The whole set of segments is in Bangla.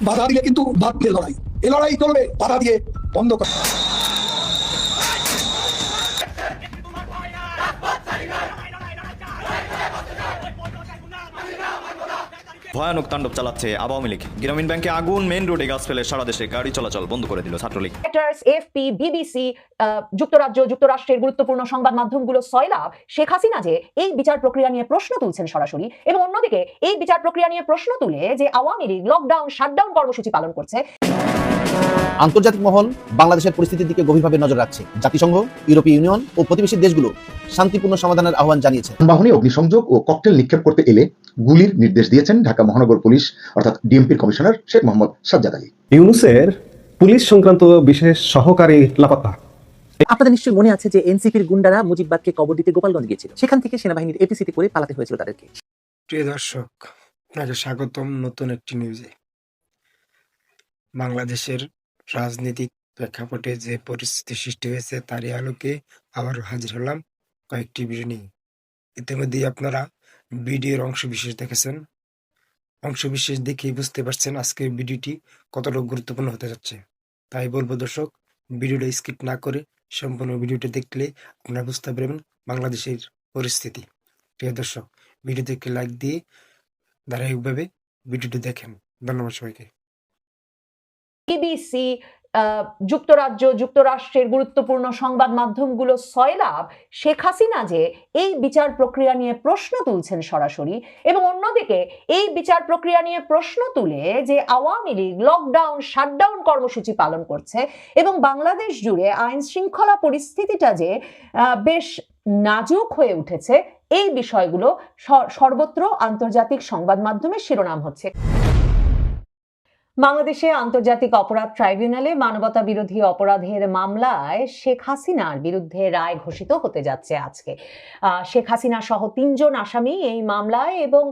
বাধা দিলে কিন্তু বাধ্যের লড়াই, এ লড়াই চলবে বাধা দিয়ে বন্ধ করা। ভয়ানক তাণ্ডব চালাচ্ছে আওয়ামী লীগ। গ্রামীণ ব্যাংকে আগুন, মেইন রোডে গাছ ফেলে সারা দেশে গাড়ি চলাচল বন্ধ করে দিল ছাত্রলীগ। এফপি, বিবিসি, যুক্তরাষ্ট্রের গুরুত্বপূর্ণ সংবাদ মাধ্যমগুলো সয়লাভ শেখ হাসিনা যে এই বিচার প্রক্রিয়া নিয়ে প্রশ্ন তুলছেন সরাসরি, এবং অন্যদিকে এই বিচার প্রক্রিয়া নিয়ে প্রশ্ন তুলে যে আওয়ামী লীগ লকডাউন শাটডাউন কর্মসূচি পালন করছে। আন্তর্জাতিক মহল বাংলাদেশের পরিস্থিতির দিকে গভীরভাবে নজর রাখছে। জাতিসংঘ, ইউরোপীয় ইউনিয়ন ও প্রতিবেশী দেশগুলো শান্তিপূর্ণ সমাধানের আহ্বান জানিয়েছে। বাহনে অগ্নিসংযোগ ও ককটেল নিক্ষেপ করতে এলে গুলির নির্দেশ দিয়েছেন ঢাকা মহানগর পুলিশ অর্থাৎ ডিএমপির কমিশনার শেখ মোহাম্মদ সাজ্জাদ আলী। ইউনূসের পুলিশ সংক্রান্ত বিশেষ সহকারী লাপাত্তা। আপনাদের নিশ্চয়ই মনে আছে যে এনসিপির গুন্ডারা মুজিববাদকে কবর দিতে গোপালগঞ্জ গিয়েছিল, সেখান থেকে সেনাবাহিনীর এপিসিতে করে পালাতে হয়েছিল তাদেরকে। প্রিয় দর্শক, আপনাকে স্বাগতম নতুন একটি নিউজে। বাংলাদেশের রাজনৈতিক প্রেক্ষাপটে যে পরিস্থিতি সৃষ্টি হয়েছে তারই আলোকে আবারও হাজির হলাম কয়েকটি ভিডিও নিয়ে। ইতিমধ্যেই আপনারা ভিডিওর অংশবিশেষ দেখেছেন, অংশবিশেষ দেখেই বুঝতে পারছেন আজকের ভিডিওটি কতটা গুরুত্বপূর্ণ হতে যাচ্ছে। তাই বলবো দর্শক, ভিডিওটা স্কিপ না করে সম্পূর্ণ ভিডিওটি দেখলে আপনারা বুঝতে পারবেন বাংলাদেশের পরিস্থিতি। প্রিয় দর্শক, ভিডিওতে একটি লাইক দিয়ে ধারাবাহিকভাবে ভিডিওটি দেখেন। ধন্যবাদ সবাইকে। বিবিসি, যুক্তরাষ্ট্রের গুরুত্বপূর্ণ সংবাদ মাধ্যমগুলো সয়লাভ শেখ হাসিনা যে এই বিচার প্রক্রিয়া নিয়ে প্রশ্ন তুলছেন সরাসরি, এবং অন্যদিকে এই বিচার প্রক্রিয়া নিয়ে প্রশ্ন তুলে যে আওয়ামী লীগ লকডাউন শাটডাউন কর্মসূচি পালন করছে, এবং বাংলাদেশ জুড়ে আইন শৃঙ্খলা পরিস্থিতিটা যে বেশ নাজুক হয়ে উঠেছে, এই বিষয়গুলো সর্বত্র আন্তর্জাতিক সংবাদ মাধ্যমে শিরোনাম হচ্ছে। বাংলাদেশে আন্তর্জাতিক অপরাধ ট্রাইব্যুনালে মানবতা বিরোধী অপরাধের মামলায় শেখ হাসিনার বিরুদ্ধে রায় ঘোষিত হতে যাচ্ছে আজকে। শেখ হাসিনা সহ 3 জন আসামি এই মামলায়, এবং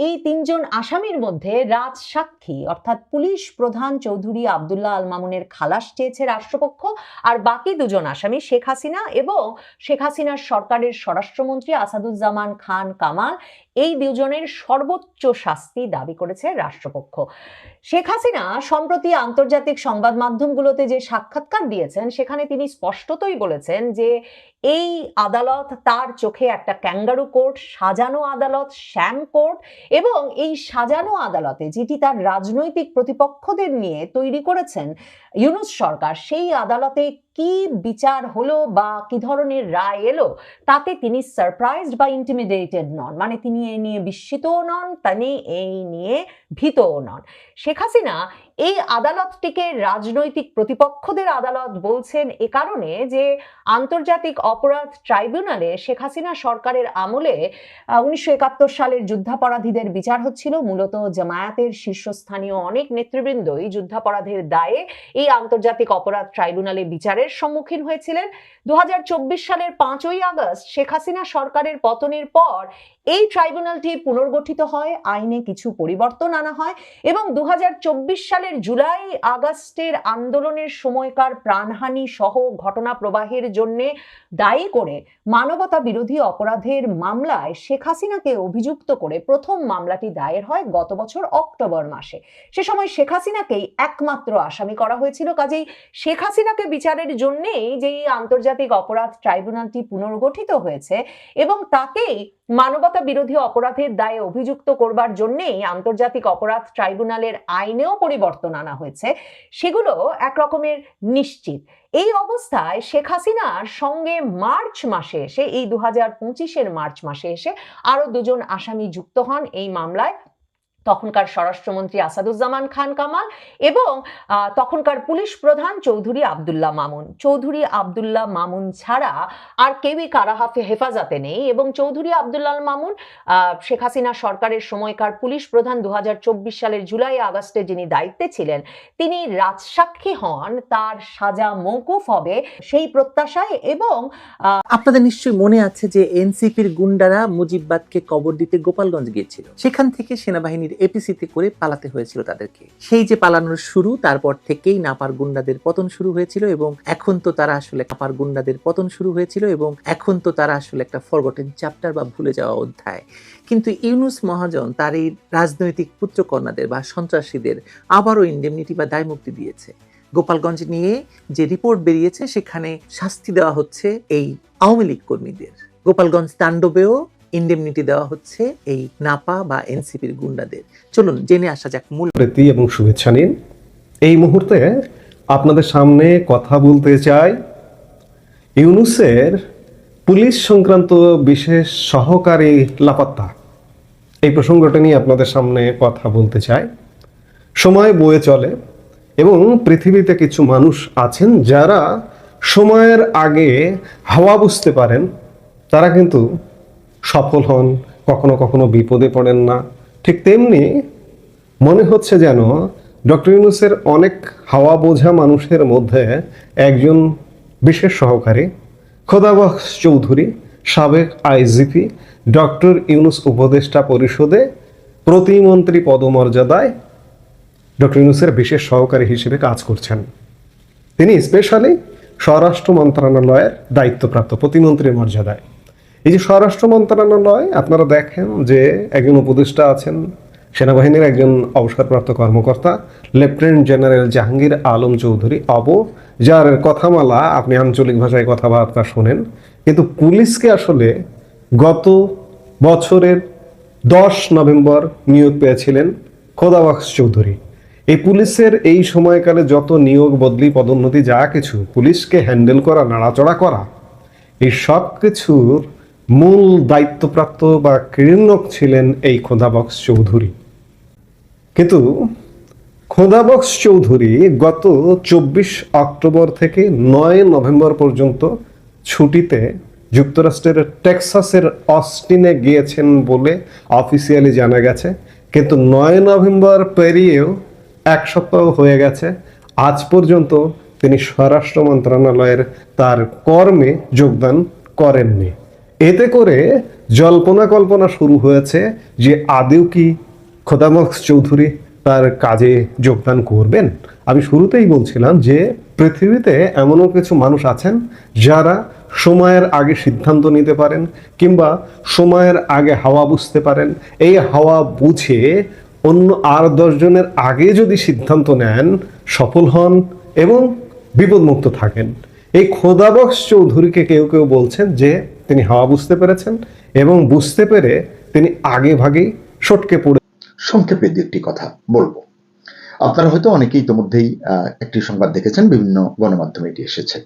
এই 3 জন আসামির মধ্যে রাজসাক্ষী অর্থাৎ পুলিশ প্রধান চৌধুরী আব্দুল্লাহ আল মামুনের খালাস চেয়েছে রাষ্ট্রপক্ষ, আর বাকি 2 জন আসামি শেখ হাসিনা এবং শেখ হাসিনার সরকারের স্বরাষ্ট্রমন্ত্রী আসাদুজ্জামান খান কামাল, এই 2 জনের সর্বোচ্চ শাস্তি দাবি করেছে রাষ্ট্রপক্ষ। শেখ হাসিনা সম্প্রতি আন্তর্জাতিক সংবাদ মাধ্যমগুলোতে যে সাক্ষাৎকার দিয়েছেন, সেখানে তিনি স্পষ্টতই বলেছেন যে এই আদালত তার চোখে একটা ক্যাঙ্গারু কোর্ট, সাজানো আদালত, শ্যাম কোর্ট, এবং এই সাজানো আদালতে যেটি তার রাজনৈতিক প্রতিপক্ষদের নিয়ে তৈরি করেছেন ইউনূস সরকার, সেই আদালতে কি বিচার হলো বা কি ধরনের রায় এলো তাতে তিনি সারপ্রাইজড বা ইন্টিমিডেটেড নন, মানে তিনি এই নিয়ে বিস্মিতও নন, তিনি এই নিয়ে ভীতও নন। শেখ হাসিনা এই আদালতটিকে রাজনৈতিক প্রতিপক্ষদের আদালত বলছেন এ কারণে যে আন্তর্জাতিক অপরাধ ট্রাইব্যুনালে শেখ হাসিনা সরকারের আমলে 1971 সালের যুদ্ধাপরাধীদের বিচার হচ্ছিল। মূলত জামায়াতের শীর্ষস্থানীয় অনেক নেতৃবৃন্দই যুদ্ধাপরাধের দায়ে এই আন্তর্জাতিক অপরাধ ট্রাইব্যুনালে বিচারের সম্মুখীন হয়েছিলেন। 2024 সালের 5ই আগস্ট শেখ হাসিনা সরকারের পতনের পর এই ট্রাইব্যুনালটি পুনর্গঠিত হয়, আইনে কিছু পরিবর্তন আনা হয়, এবং 2024 সালের জুলাই আগস্টের আন্দোলনের সময়কার প্রাণহানি সহ ঘটনা প্রবাহের জন্য দায়ী করে মানবতা বিরোধী অপরাধের মামলায় শেখ হাসিনাকে অভিযুক্ত করে প্রথম মামলাটি দায়ের হয় গত বছর অক্টোবর মাসে। সে সময় শেখ হাসিনাকেই একমাত্র আসামি করা হয়েছিল। কাজেই শেখ হাসিনাকে বিচারের জন্যেই যে আন্তর্জাতিক অপরাধ ট্রাইব্যুনালটি পুনর্গঠিত হয়েছে এবং তাকেই মানবতা বিরোধী অপরাধের দায়ে অভিযুক্ত করবার জন্যেই আন্তর্জাতিক অপরাধ ট্রাইব্যুনালের আইনেও পরিবর্তন আনা হয়েছে, সেগুলো একরকমের নিশ্চিত। এই অবস্থায় শেখ হাসিনার সঙ্গে মার্চ মাসে এসে, এই 2025-এর মার্চ মাসে এসে আরো 2 জন আসামি যুক্ত হন এই মামলায়। তখনকার স্বরাষ্ট্রমন্ত্রী আসাদুজ্জামান খান কামাল এবং তখনকার পুলিশ প্রধান চৌধুরী আব্দুল্লাহ মামুন। চৌধুরী আব্দুল্লাহ মামুন ছাড়া আর কেউই কারাহাফে হেফাজতে নেই, এবং চৌধুরী আব্দুল্লাহ মামুন শেখ হাসিনা সরকারের সময়কার পুলিশ প্রধান 2024 সালের জুলাই আগস্টে যিনি দায়িত্বে ছিলেন, তিনি রাজসাক্ষী হন, তার সাজা মওকুফ হবে সেই প্রত্যাশায়। এবং আপনাদের নিশ্চয়ই মনে আছে যে এনসিপির গুন্ডারা মুজিববাদকে কবর দিতে গোপালগঞ্জ গিয়েছিল, সেখান থেকে সেনাবাহিনীর এপিসিতে করে পালাতে হয়েছিল তাদেরকে। সেই যে পালানোর শুরু, তারপর থেকেই নাপার গুন্ডাদের পতন শুরু হয়েছিল এবং এখন তো তারা আসলে একটা ফরগটেন চ্যাপ্টার বা ভুলে যাওয়া অধ্যায়। কিন্তু ইউনূস মহাজন তার এই রাজনৈতিক পুত্রকন্যাদের বা সন্ত্রাসীদের আবারও ইন্ডেমনিটি বা দায়মুক্তি দিয়েছে। গোপালগঞ্জ নিয়ে যে রিপোর্ট বেরিয়েছে সেখানে শাস্তি দেওয়া হচ্ছে এই আওয়ামী লীগ কর্মীদের। গোপালগঞ্জ তাণ্ডবেও ইন্ডেমনিটি দেওয়া হচ্ছে এই নাপা বা এনসিপির গুন্ডাদের। চলুন জেনে আসা যাক মূল প্রীতি এবং শুভেচ্ছা নিন। এই মুহূর্তে আপনাদের সামনে কথা বলতে চাই ইউনূসের পুলিশ সংক্রান্ত বিশেষ সহকারী লাপাত্তা, এই প্রসঙ্গটা নিয়ে আপনাদের সামনে কথা বলতে চাই। সময় বয়ে চলে এবং পৃথিবীতে কিছু মানুষ আছেন যারা সময়ের আগে হাওয়া বুঝতে পারেন, তারা কিন্তু সফল হন, কখনো কখনো বিপদে পড়েন না। ঠিক তেমনি মনে হচ্ছে যেন ডক্টর ইউনূসের অনেক হাওয়া বোঝা মানুষের মধ্যে একজন বিশেষ সহকারী খোদাবক্স চৌধুরী, সাবেক আইজিপি, ডক্টর ইউনূস উপদেষ্টা পরিষদে প্রতিমন্ত্রী পদমর্যাদায় ডক্টর ইউনূসের বিশেষ সহকারী হিসেবে কাজ করছেন। তিনি স্পেশালি স্বরাষ্ট্র মন্ত্রণালয়ের দায়িত্বপ্রাপ্ত প্রতিমন্ত্রীর মর্যাদায়। এই যে স্বরাষ্ট্র মন্ত্রণালয়, আপনারা দেখেন যে একজন উপদেষ্টা আছেন, সেনাবাহিনীর একজন অবসরপ্রাপ্ত কর্মকর্তা লেফটেন্যান্ট জেনারেল জাহাঙ্গীর আলম চৌধুরী যার কথামালা আপনি আঞ্চলিক ভাষায় কথাবার্তা শোনেন। কিন্তু পুলিশকে আসলে গত বছরের 10 নভেম্বর নিয়োগ পেয়েছিলেন খোদাবক্স চৌধুরী। এই পুলিশের এই সময়কালে যত নিয়োগ বদলি পদোন্নতি যা কিছু পুলিশকে হ্যান্ডেল করা, নাড়াচড়া করা, এই সব কিছুর মূল দায়িত্বপ্রাপ্ত বা ক্রিয়ান্বয়ক ছিলেন এই খোদাবক্স চৌধুরী। কিন্তু খোদাবক্স চৌধুরী গত 24 অক্টোবর থেকে 9 নভেম্বর পর্যন্ত ছুটিতে যুক্তরাষ্ট্রের টেক্সাসের অস্টিনে গিয়েছেন বলে অফিসিয়ালি জানা গেছে। কিন্তু 9 নভেম্বর পেরিয়েও 1 সপ্তাহ হয়ে গেছে, আজ পর্যন্ত তিনি স্বরাষ্ট্র মন্ত্রণালয়ের তার কর্মে যোগদান করেননি। এতে করে জল্পনা কল্পনা শুরু হয়েছে যে আদৌ কি খোদাবক্স চৌধুরী তার কাজে যোগদান করবেন। আমি শুরুতেই বলছিলাম যে পৃথিবীতে এমনও কিছু মানুষ আছেন যারা সময়ের আগে সিদ্ধান্ত নিতে পারেন কিংবা সময়ের আগে হাওয়া বুঝতে পারেন। এই হাওয়া বুঝে অন্য আর 10 জনের আগে যদি সিদ্ধান্ত নেন, সফল হন এবং বিপদমুক্ত থাকেন। এই খোদাবক্স চৌধুরীকে কেউ কেউ বলছেন যে তিনি হাওয়া বুঝতে পেরেছেন এবং বুঝতে পেরে তিনি আগে ভাগেই সটকে পড়ে। সংক্ষেপে একটি কথা বলবো। আপনারা হয়তো অনেকেই ইতিমধ্যেই একটি সংবাদ দেখেছেন, বিভিন্ন গণমাধ্যমে এটি এসেছে।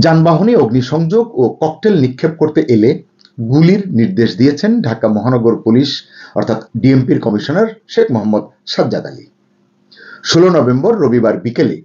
যানবাহনে অগ্নিসংযোগ ও ককটেল নিক্ষেপ করতে এলে গুলির নির্দেশ দিয়েছেন ঢাকা মহানগর পুলিশ অর্থাৎ ডিএমপির কমিশনার শেখ মোহাম্মদ সাজ্জাদ আলী। 16 নভেম্বর রবিবার বিকেলে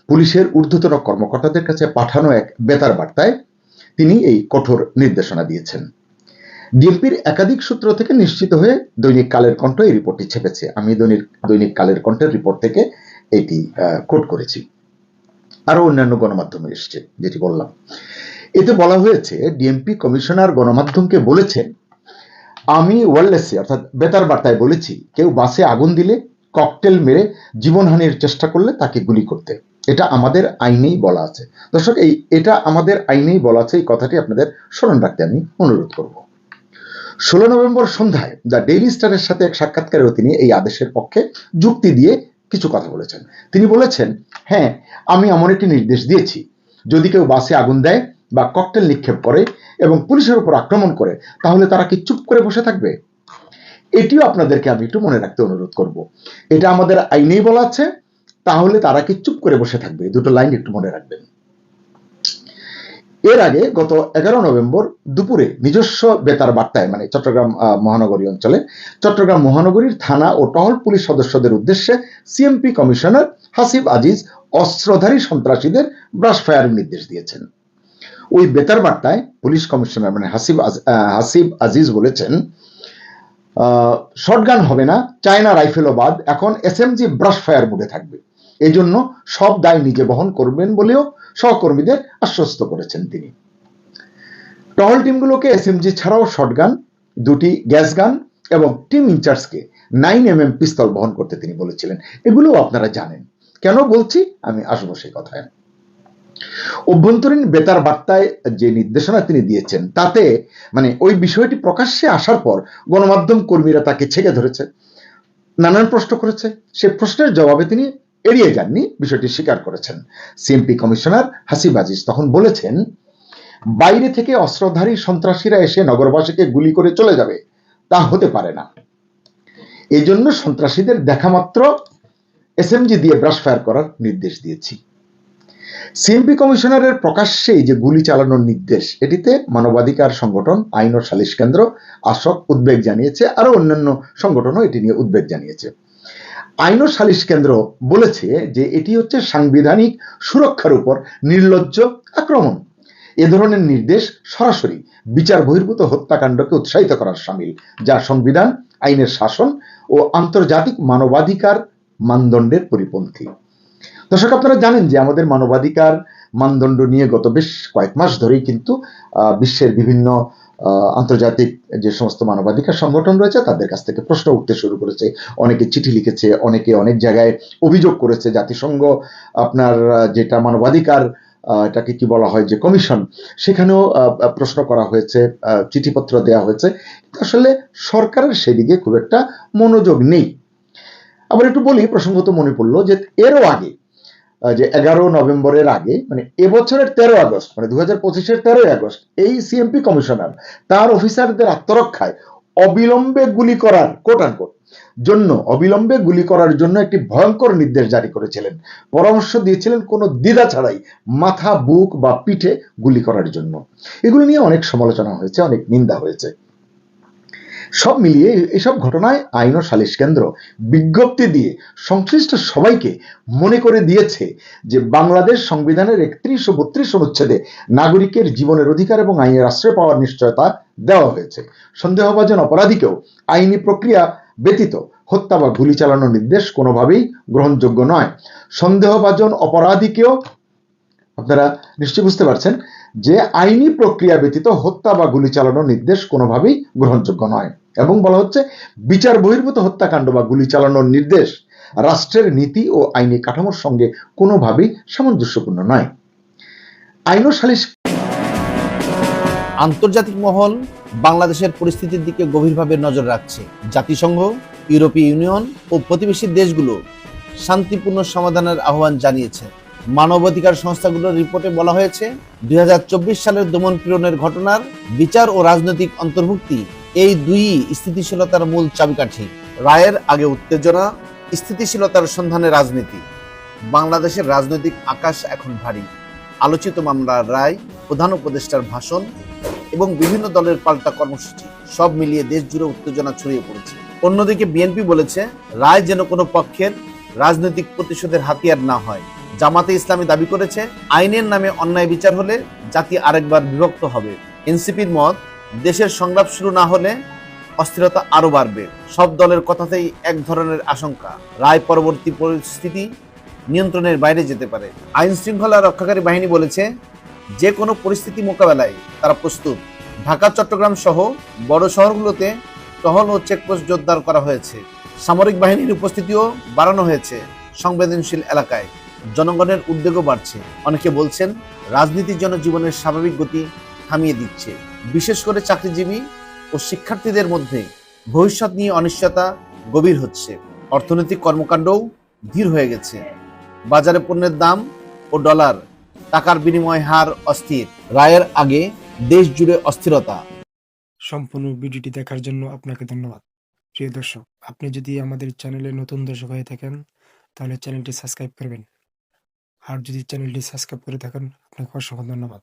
পুলিশের ঊর্ধ্বতন কর্মকর্তাদের কাছে পাঠানো এক বেতার বার্তায় তিনি এই কঠোর নির্দেশনা দিয়েছেন। ডিএমপির একাধিক সূত্র থেকে নিশ্চিত হয়ে দৈনিক কালের কণ্ঠ এই রিপোর্টটি ছেপেছে। আমি দৈনিক কালের কণ্ঠের রিপোর্ট থেকে এটি কোট করেছি, আরো অন্যান্য গণমাধ্যমে এসেছে যেটি বললাম। এতে বলা হয়েছে, ডিএমপি কমিশনার গণমাধ্যমকে বলেছেন, আমি ওয়্যারলেসে অর্থাৎ বেতার বার্তায় বলেছি, কেউ বাসে আগুন দিলে, ককটেল মেরে জীবনহানির চেষ্টা করলে তাকে গুলি করতে। এটা আমাদের আইনেই বলা আছে। দর্শক, এটা আমাদের আইনেই বলা আছে, এই কথাটি আপনাদের স্মরণ রাখতে আমি অনুরোধ করব। 16 নভেম্বর সন্ধ্যায় দ্য ডেইলি স্টারের সাথে এক সাক্ষাৎকারেও তিনি এই আদেশের পক্ষে যুক্তি দিয়ে কিছু কথা বলেছেন। তিনি বলেছেন, হ্যাঁ, আমি এমন একটি নির্দেশ দিয়েছি, যদি কেউ বাসে আগুন দেয় বা ককটেল নিক্ষেপ করে এবং পুলিশের উপর আক্রমণ করে, তাহলে তারা কি চুপ করে বসে থাকবে? এটিও আপনাদেরকে আমি একটু মনে রাখতে অনুরোধ করব। এটা আমাদের আইনেই বলা আছে, তাহলে তারা কি চুপ করে বসে থাকবে? দুটো লাইন একটু মনে রাখবেন। এর আগে গত 11 নভেম্বর দুপুরে নিজস্ব বেতার বার্তায়, মানে চট্টগ্রাম মহানগরী অঞ্চলে চট্টগ্রাম মহানগরীর থানা ও টহল পুলিশ সদস্যদের উদ্দেশ্যে সিএমপি কমিশনার হাসিব আজিজ অস্ত্রধারী সন্ত্রাসীদের ব্রাশ ফায়ারের নির্দেশ দিয়েছেন। ওই বেতার বার্তায় পুলিশ কমিশনার মানে হাসিব আজিজ বলেছেন, শটগান হবে না, চায়না রাইফেলও বাদ, এখন এসএমজি ব্রাশ ফায়ার মোডে থাকবে। এই জন্য সব দায় নিজে বহন করবেন বলেও সহকর্মীদের আশ্বস্ত করেছেন তিনি। টহল টিমগুলোকে এসএমজি ছাড়াও শটগান, 2টি গ্যাস গান এবং টিম ইনচার্জকে 9mm পিস্তল বহন করতে তিনি বলেছিলেন। এগুলো আপনারা জানেন। কেন বলছি আমি আসবো সেই কথায়। অভ্যন্তরীণ বেতার বার্তায় যে নির্দেশনা তিনি দিয়েছেন তাতে মানে ওই বিষয়টি প্রকাশ্যে আসার পর গণমাধ্যম কর্মীরা তাকে ছেকে ধরেছে, নানান প্রশ্ন করেছে। সে প্রশ্নের জবাবে তিনি এড়িয়ে যাননি, বিষয়টি স্বীকার করেছেন। সিএমপি কমিশনার হাসিব আজিজ তখন বলেছেন, বাইরে থেকে অস্ত্রধারী সন্ত্রাসীরা এসে নগরবাসীকে গুলি করে চলে যাবে, তা হতে পারে না। এই জন্য সন্ত্রাসীদের দেখা মাত্র এসএমজি দিয়ে ব্রাশ ফায়ার করার নির্দেশ দিয়েছি। সিএমপি কমিশনারের প্রকাশ্যে যে গুলি চালানোর নির্দেশ, এটিতে মানবাধিকার সংগঠন আইন ও সালিশ কেন্দ্র আশক উদ্বেগ জানিয়েছে, আরো অন্যান্য সংগঠনও এটি নিয়ে উদ্বেগ জানিয়েছে। আইন ও সালিশ কেন্দ্র বলেছে যে এটি হচ্ছে সাংবিধানিক সুরক্ষার উপর নির্লজ্জ আক্রমণ। এ ধরনের নির্দেশ সরাসরি বিচার বহির্ভূত হত্যাকাণ্ডকে উৎসাহিত করার শামিল, যা সংবিধান, আইনের শাসন ও আন্তর্জাতিক মানবাধিকার মানদণ্ডের পরিপন্থী। দর্শক, আপনারা জানেন যে আমাদের মানবাধিকার মানদণ্ড নিয়ে গত বেশ কয়েক মাস ধরেই কিন্তু বিশ্বের বিভিন্ন আন্তর্জাতিক যে সমস্ত মানবাধিকার সংগঠন রয়েছে তাদের কাছ থেকে প্রশ্ন উঠতে শুরু করেছে। অনেকে চিঠি লিখেছে, অনেকে অনেক জায়গায় অভিযোগ করেছে। জাতিসংঘ আপনার যেটা মানবাধিকার এটাকে কি বলা হয় যে কমিশন, সেখানেও প্রশ্ন করা হয়েছে, চিঠিপত্র দেওয়া হয়েছে। আসলে সরকারের সেদিকে খুব একটা মনোযোগ নেই। আবার একটু বলি, প্রসঙ্গত মনে পড়লো যে এরও আগে যে 11 নভেম্বরের আগে মানে এবছরের 13 আগস্ট মানে 2025-এর 13 আগস্ট এই সিএমপি কমিশনার তার অফিসারদের আত্মরক্ষায় অবিলম্বে গুলি করার অবিলম্বে গুলি করার জন্য একটি ভয়ঙ্কর নির্দেশ জারি করেছিলেন। পরামর্শ দিয়েছিলেন কোনো দ্বিধা ছাড়াই মাথা, বুক বা পিঠে গুলি করার জন্য। এগুলি নিয়ে অনেক সমালোচনা হয়েছে, অনেক নিন্দা হয়েছে। সব মিলিয়ে এসব ঘটনায় আইন ও সালিশ কেন্দ্র বিজ্ঞপ্তি দিয়ে সংশ্লিষ্ট সবাইকে মনে করে দিয়েছে যে বাংলাদেশ সংবিধানের 31 ও 32 অনুচ্ছেদে নাগরিকের জীবনের অধিকার এবং আইনের আশ্রয় পাওয়ার নিশ্চয়তা দেওয়া হয়েছে। সন্দেহভাজন অপরাধীকেও আইনি প্রক্রিয়া ব্যতীত হত্যা বা গুলি চালানোর নির্দেশ কোনোভাবেই গ্রহণযোগ্য নয়। সন্দেহভাজন অপরাধীকেও, আপনারা নিশ্চয়ই বুঝতে পারছেন যে আইনি প্রক্রিয়া ব্যতীত হত্যা বা গুলি চালানোর নির্দেশ কোনোভাবেই গ্রহণযোগ্য নয়। এবং বলা হচ্ছে বিচার বহির্ভূত হত্যাকাণ্ড বা গুলি চালানোর নির্দেশ রাষ্ট্রের নীতি ও আইনি কাঠামোর সঙ্গে কোনোভাবেই সামঞ্জস্যপূর্ণ নয়। আইন ও সালিশ আন্তর্জাতিক মহল বাংলাদেশের পরিস্থিতির দিকে গভীরভাবে নজর রাখছে। জাতিসংঘ, ইউরোপীয় ইউনিয়ন ও প্রতিবেশী দেশগুলো শান্তিপূর্ণ সমাধানের আহ্বান জানিয়েছে। মানবাধিকার সংস্থাগুলোর রিপোর্টে বলা হয়েছে 2024 সালের দমন পীড়নের ঘটনার বিচার ও রাজনৈতিক অন্তর্ভুক্তি এই দুই স্থিতিশীলতার মূল চাবিকাঠি। রায়ের আগে উত্তেজনা, স্থিতিশীলতার সন্ধানে রাজনীতি। বাংলাদেশের রাজনৈতিক আকাশ এখন ভারী। আলোচিত মামলার রায়, প্রধান উপদেষ্টার ভাষণ এবং বিভিন্ন দলের পাল্টা কর্মসূচি সব মিলিয়ে দেশ জুড়ে উত্তেজনা ছড়িয়ে পড়েছে। অন্যদিকে বিএনপি বলেছে রায় যেন কোনো পক্ষের রাজনৈতিক প্রতিশোধের হাতিয়ার না হয়। জামাতে ইসলামী দাবি করেছে আইনের নামে অন্যায় বিচার হলে জাতি আরেকবার বিভক্ত হবে। এনসিপির মত, দেশের সংলাপ শুরু না হলে অস্থিরতা আরো বাড়বে। সব দলের কথাতেই এক ধরনের আশঙ্কা, রায় পরবর্তী পরিস্থিতি নিয়ন্ত্রণের বাইরে যেতে পারে। আইন শৃঙ্খলা রক্ষাকারী বাহিনী বলেছে যে কোনো পরিস্থিতি মোকাবেলায় তারা প্রস্তুত। ঢাকা, চট্টগ্রাম সহ বড় শহরগুলোতে টহল ও চেকপোস্ট জোরদার করা হয়েছে। সামরিক বাহিনীর উপস্থিতিও বাড়ানো হয়েছে সংবেদনশীল এলাকায়। জনগণের উদ্বেগও বাড়ছে। অনেকে বলছেন রাজনীতির জন্য জীবনের স্বাভাবিক গতি থামিয়ে দিচ্ছে। বিশেষ করে চাকরিজীবী ও শিক্ষার্থীদের মধ্যে ভবিষ্যৎ নিয়ে অনিশ্চয়তা গভীর হচ্ছে। অর্থনৈতিক কর্মকাণ্ডও ধীর হয়ে গেছে। বাজারে পণ্যের দাম ও ডলার, টাকার বিনিময় হার অস্থির। রায়ের আগে দেশ জুড়ে অস্থিরতা। সম্পূর্ণ ভিডিওটি দেখার জন্য আপনাকে ধন্যবাদ। প্রিয় দর্শক, আপনি যদি আমাদের চ্যানেলে নতুন দর্শক হয়ে থাকেন তাহলে চ্যানেলটি সাবস্ক্রাইব করবেন। আর যদি চ্যানেলটি সাবস্ক্রাইব করে থাকেন আপনাকে অসংখ্য ধন্যবাদ।